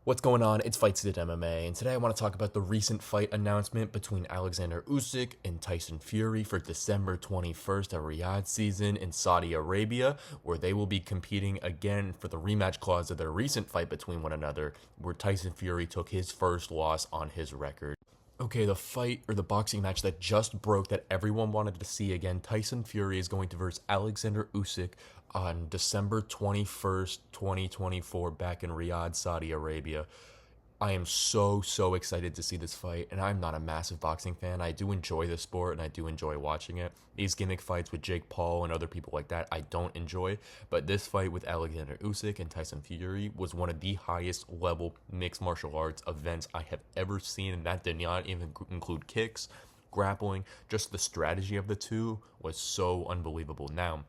What's going on? It's Fight City MMA, and today I want to talk about the recent fight announcement between Alexander Usyk and Tyson Fury for December 21st, a Riyadh season in Saudi Arabia, where they will be competing again for the rematch clause of their recent fight between one another, where Tyson Fury took his first loss on his record. Okay, the fight or the boxing match that just broke that everyone wanted to see again. Tyson Fury is going to verse Alexander Usyk on December 21st, 2024, back in Riyadh, Saudi Arabia. I am so excited to see this fight, and I'm not a massive boxing fan. I do enjoy the sport and I do enjoy watching it. These gimmick fights with Jake Paul and other people like that, I don't enjoy. But this fight with Alexander Usyk and Tyson Fury was one of the highest level mixed martial arts events I have ever seen, and that did not even include kicks, grappling. Just the strategy of the two was so unbelievable. Now,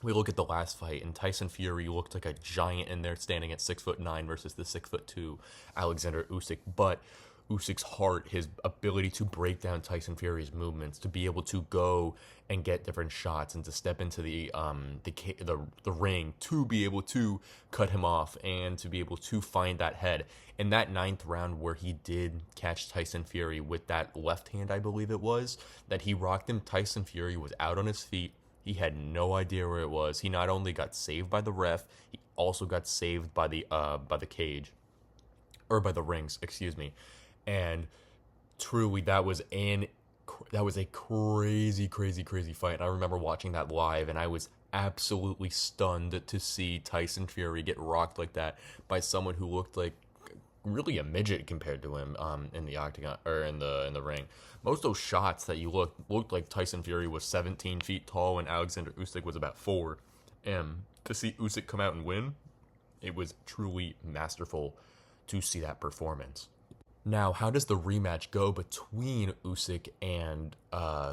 we look at the last fight, and Tyson Fury looked like a giant in there, standing at 6'9" versus the 6'2" Alexander Usyk. But Usyk's heart, his ability to break down Tyson Fury's movements, to be able to go and get different shots, and to step into the ring to be able to cut him off and to be able to find that head. In that ninth round, where he did catch Tyson Fury with that left hand, I believe it was that he rocked him. Tyson Fury was out on his feet. He had no idea where it was. He not only got saved by the ref, he also got saved by the cage, or by the rings, excuse me. And truly, that was a crazy fight. And I remember watching that live, and I was absolutely stunned to see Tyson Fury get rocked like that by someone who looked like really a midget compared to him in the octagon or in the ring. Most of those shots that you looked like Tyson Fury was 17 feet tall and Alexander Usyk was about 4. And to see Usyk come out and win, it was truly masterful to see that performance. Now, how does the rematch go between Usyk and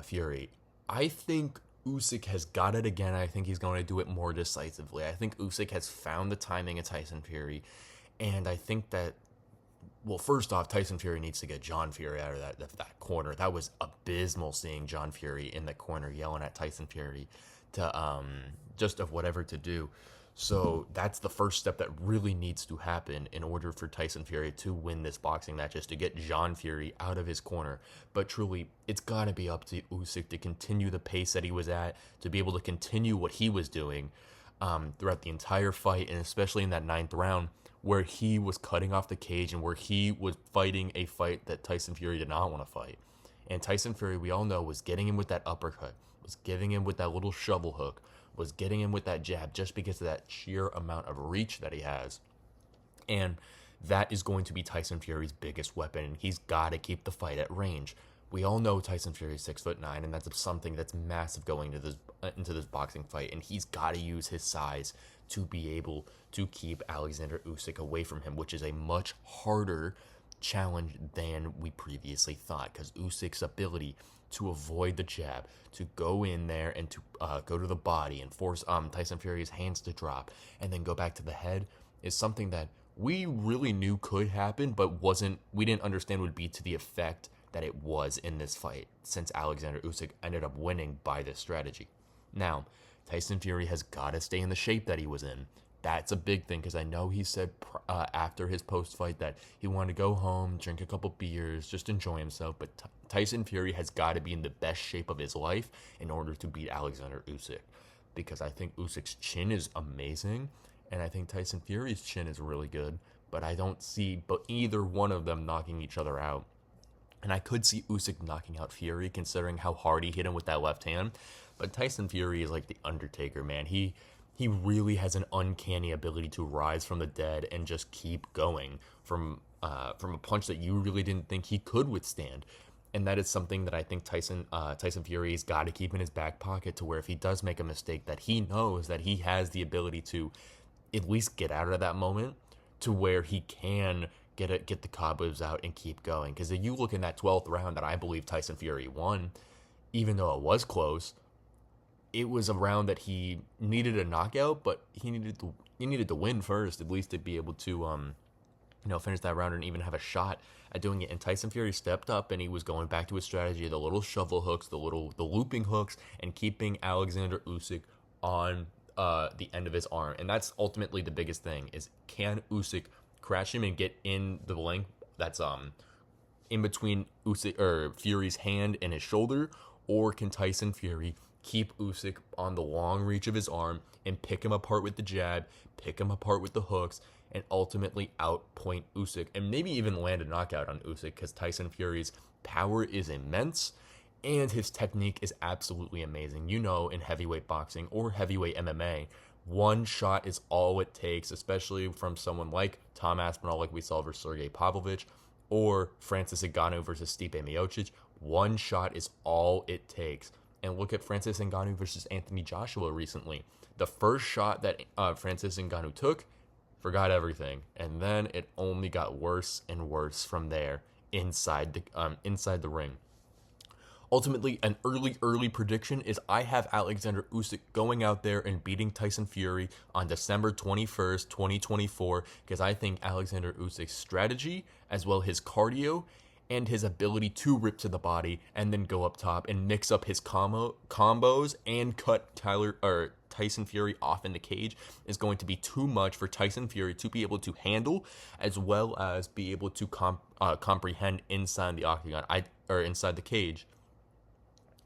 Fury? I think Usyk has got it again. I think he's going to do it more decisively. I think Usyk has found the timing of Tyson Fury, and I think that, well, first off, Tyson Fury needs to get John Fury out of that corner. That was abysmal seeing John Fury in the corner yelling at Tyson Fury to just of whatever to do. So that's the first step that really needs to happen in order for Tyson Fury to win this boxing match, is to get John Fury out of his corner. But truly, it's got to be up to Usyk to continue the pace that he was at, to be able to continue what he was doing throughout the entire fight, and especially in that ninth round, where he was cutting off the cage and where he was fighting a fight that Tyson Fury did not want to fight. And Tyson Fury, we all know, was getting him with that uppercut, was getting him with that little shovel hook, was getting him with that jab, just because of that sheer amount of reach that he has. And that is going to be Tyson Fury's biggest weapon, and he's got to keep the fight at range. We all know Tyson Fury is 6'9", and that's something that's massive going into this boxing fight, and he's got to use his size to be able to keep Alexander Usyk away from him, which is a much harder challenge than we previously thought, because Usyk's ability to avoid the jab, to go in there and to go to the body and force Tyson Fury's hands to drop and then go back to the head, is something that we really knew could happen, but we didn't understand would be to the effect that it was in this fight, since Alexander Usyk ended up winning by this strategy. Now, Tyson Fury has got to stay in the shape that he was in. That's a big thing, because I know he said after his post-fight that he wanted to go home, drink a couple beers, just enjoy himself. But Tyson Fury has got to be in the best shape of his life in order to beat Alexander Usyk, because I think Usyk's chin is amazing, and I think Tyson Fury's chin is really good, but I don't see either one of them knocking each other out. And I could see Usyk knocking out Fury, considering how hard he hit him with that left hand. But Tyson Fury is like the Undertaker, man. He really has an uncanny ability to rise from the dead and just keep going from a punch that you really didn't think he could withstand. And that is something that I think Tyson Fury's got to keep in his back pocket, to where if he does make a mistake, that he knows that he has the ability to at least get out of that moment, to where he can get the cobwebs out and keep going. Because if you look in that 12th round that I believe Tyson Fury won, even though it was close, it was a round that he needed a knockout, but he needed to win first, at least to be able to finish that round and even have a shot at doing it. And Tyson Fury stepped up, and he was going back to his strategy, the little shovel hooks, the looping hooks, and keeping Alexander Usyk on the end of his arm. And that's ultimately the biggest thing, is can Usyk crash him and get in the length that's in between Usyk or Fury's hand and his shoulder, or can Tyson Fury keep Usyk on the long reach of his arm and pick him apart with the jab, pick him apart with the hooks, and ultimately outpoint Usyk and maybe even land a knockout on Usyk because Tyson Fury's power is immense and his technique is absolutely amazing. You know, in heavyweight boxing or heavyweight MMA, one shot is all it takes, especially from someone like Tom Aspinall, like we saw versus Sergey Pavlovich, or Francis Ngannou versus Stipe Miocic. One shot is all it takes. And look at Francis Ngannou versus Anthony Joshua recently. The first shot that Francis Ngannou took, forgot everything, and then it only got worse and worse from there inside the ring. Ultimately, an early prediction is I have Alexander Usyk going out there and beating Tyson Fury on December 21st, 2024, because I think Alexander Usyk's strategy, as well his cardio, and his ability to rip to the body and then go up top and mix up his combos and cut Tyson Fury off in the cage is going to be too much for Tyson Fury to be able to handle, as well as be able to comprehend inside the octagon, inside the cage.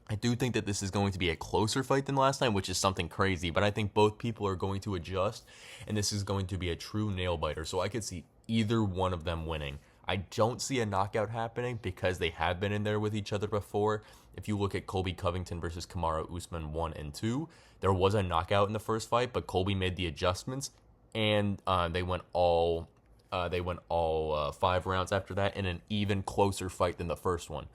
I do think that this is going to be a closer fight than last time, which is something crazy, but I think both people are going to adjust, and this is going to be a true nail-biter, so I could see either one of them winning. I don't see a knockout happening because they have been in there with each other before. If you look at Colby Covington versus Kamaru Usman 1 and 2, there was a knockout in the first fight, but Colby made the adjustments, and they went all 5 rounds after that in an even closer fight than the first one.